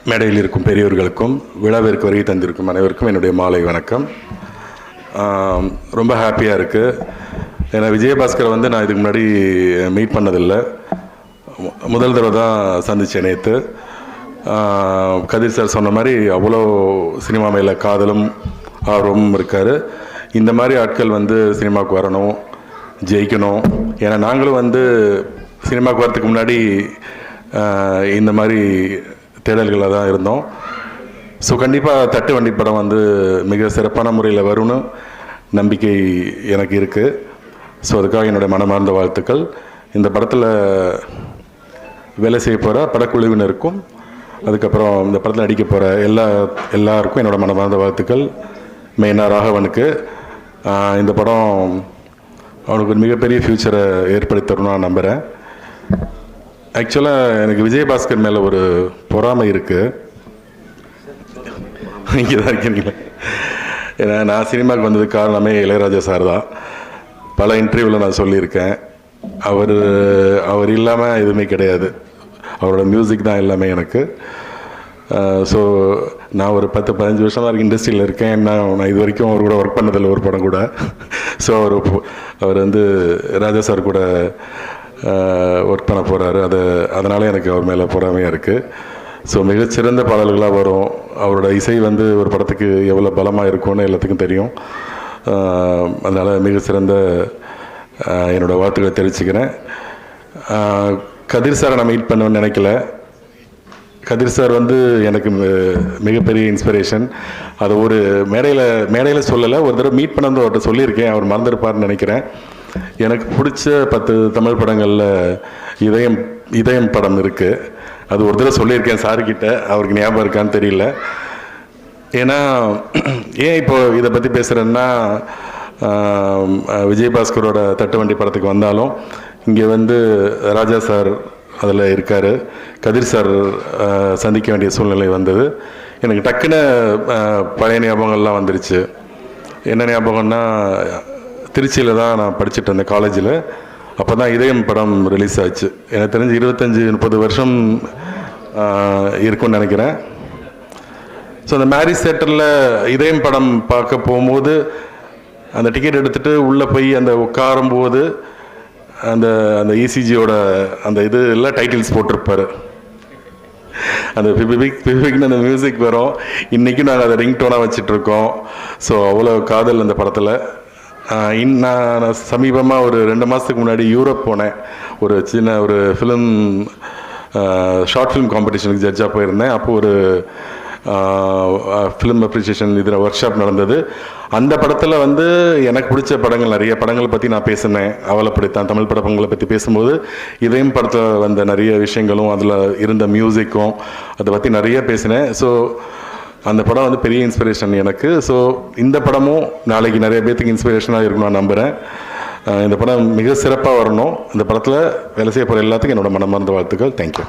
மேடையில் இருக்கும் பெரியவர்களுக்கும் விழாவிற்கு வருகை தந்திருக்கும் அனைவருக்கும் என்னுடைய மாலை வணக்கம். ரொம்ப ஹாப்பியாக இருக்குது. ஏன்னா விஜயபாஸ்கரை வந்து நான் இதுக்கு முன்னாடி மீட் பண்ணதில்லை. முதல் தடவை தான் சந்தித்தேன் நேற்று. கதிர் சார் சொன்ன மாதிரி அவ்வளோ சினிமா மேலே காதலும் ஆர்வமும் இருக்கார். இந்த மாதிரி ஆட்கள் வந்து சினிமாவுக்கு வரணும், ஜெயிக்கணும். ஏன்னா நாங்களும் வந்து சினிமாவுக்கு வரத்துக்கு முன்னாடி இந்த மாதிரி தேடல்களில் தான் இருந்தோம். ஸோ கண்டிப்பாக தட்டு வண்டி படம் வந்து மிக சிறப்பான முறையில் வரும்னு நம்பிக்கை எனக்கு இருக்குது. ஸோ அதுக்காக என்னுடைய மனமார்ந்த வாழ்த்துக்கள். இந்த படத்தில் வேலை செய்ய போகிற படக்குழுவினருக்கும் அதுக்கப்புறம் இந்த படத்தில் நடிக்க போகிற எல்லாருக்கும் என்னோடய மனமார்ந்த வாழ்த்துக்கள். மெயினாக ராகவனுக்கு இந்த படம் அவனுக்கு ஒரு மிகப்பெரிய ஃப்யூச்சரை ஏற்படுத்தி தரணும்னு நான் நம்புகிறேன். ஆக்சுவலாக எனக்கு விஜயபாஸ்கர் மேலே ஒரு பொறாமை இருக்குது. இங்கே தான் இருக்கீங்களா? ஏன்னா நான் சினிமாவுக்கு வந்ததுக்கு காரணமே இளையராஜா சார் தான். பல இன்டர்வியூவில் நான் சொல்லியிருக்கேன். அவர் இல்லாமல் எதுவுமே கிடையாது. அவரோட மியூசிக் தான் எல்லாமே எனக்கு. ஸோ நான் ஒரு 10-15 வருஷம் தான் இண்டஸ்ட்ரியில் இருக்கேன். நான் இது வரைக்கும் அவர் கூட ஒர்க் பண்ணதில்லை ஒரு படம் கூட. ஸோ அவர் வந்து ராஜா சார் கூட ஒர்க் பண்ண போகிறாரு. அதனால் எனக்கு அவர் மேலே பொறாமையாக இருக்குது. ஸோ மிகச்சிறந்த பாடல்களாக வரும். அவரோட இசை வந்து ஒரு படத்துக்கு எவ்வளோ பலமாக இருக்கும்னு எல்லாத்துக்கும் தெரியும். அதனால் மிகச்சிறந்த என்னோடய வாழ்த்துக்களை தெரிவிச்சுக்கிறேன். கதிர் சாரை நான் மீட் பண்ணுவேன்னு நினைக்கல. கதிர் சார் வந்து எனக்கு மிகப்பெரிய இன்ஸ்பிரேஷன். அதை ஒரு மேடையில் சொல்லலை, ஒரு தடவை மீட் பண்ணது அவர்கிட்ட சொல்லியிருக்கேன். அவர் மறந்துருப்பார்னு நினைக்கிறேன். எனக்கு பிடிச்ச 10 தமிழ் படங்களில் இதயம் படம் இருக்குது. அது ஒரு தடவை சொல்லியிருக்கேன் சார்கிட்ட. அவருக்கு ஞாபகம் இருக்கான்னு தெரியல. ஏன்னா ஏன் இப்போ இதை பற்றி பேசுகிறேன்னா, விஜயபாஸ்கரோட தட்டு வண்டி படத்துக்கு வந்தாலும் இங்கே வந்து ராஜா சார் அதில் இருக்கார். கதிர் சார் சந்திக்க வேண்டிய சூழ்நிலை வந்தது. எனக்கு டக்குன்னு பழைய ஞாபகங்கள்லாம் வந்துருச்சு. என்ன ஞாபகம்னா, திருச்சியில் தான் நான் படிச்சுட்டு இருந்தேன் காலேஜில். அப்போ தான் இதயம் படம் ரிலீஸ் ஆச்சு. எனக்கு தெரிஞ்சு 25-30 வருஷம் இருக்குன்னு நினைக்கிறேன். ஸோ அந்த மேரிஜ் தேட்டரில் இதயம் படம் பார்க்க போகும்போது அந்த டிக்கெட் எடுத்துகிட்டு உள்ளே போய் அந்த உட்காரும்போது அந்த இசிஜியோட அந்த இது எல்லாம் டைட்டில்ஸ் போட்டிருப்பார். அந்த பிபிக்னு அந்த மியூசிக் வரும். இன்றைக்கும் நாங்கள் அதை ரிங்டோனாக வச்சிட்ருக்கோம். ஸோ அவ்வளோ காதல் அந்த படத்தில். நான் சமீபமாக ஒரு 2 மாதத்துக்கு முன்னாடி யூரோப் போனேன். ஒரு சின்ன ஷார்ட் ஃபிலிம் காம்படிஷனுக்கு ஜட்ஜாக போயிருந்தேன். அப்போது ஒரு ஃபிலிம் அப்ரிசியேஷன் இதில் ஒர்க் ஷாப் நடந்தது. அந்த படத்தில் வந்து எனக்கு பிடிச்ச படங்கள் நிறைய படங்களை பற்றி நான் பேசினேன். அவலப்படித்தான் தமிழ் படங்களை பற்றி பேசும்போது இதயம் படத்தில் வந்த நிறைய விஷயங்களும் அதில் இருந்த மியூசிக்கும் அதை பற்றி நிறைய பேசினேன். ஸோ அந்த படம் வந்து பெரிய இன்ஸ்பிரேஷன் எனக்கு. ஸோ இந்த படமும் நாளைக்கு நிறைய பேர்த்துக்கு இன்ஸ்பிரேஷனாக இருக்கும் நான் நம்புகிறேன். இந்த படம் மிக சிறப்பாக வரணும். இந்த படத்தில் வேலை செய்ய போகிற எல்லாத்துக்கும் என்னோட மனமார்ந்த வாழ்த்துக்கள். தேங்க்யூ.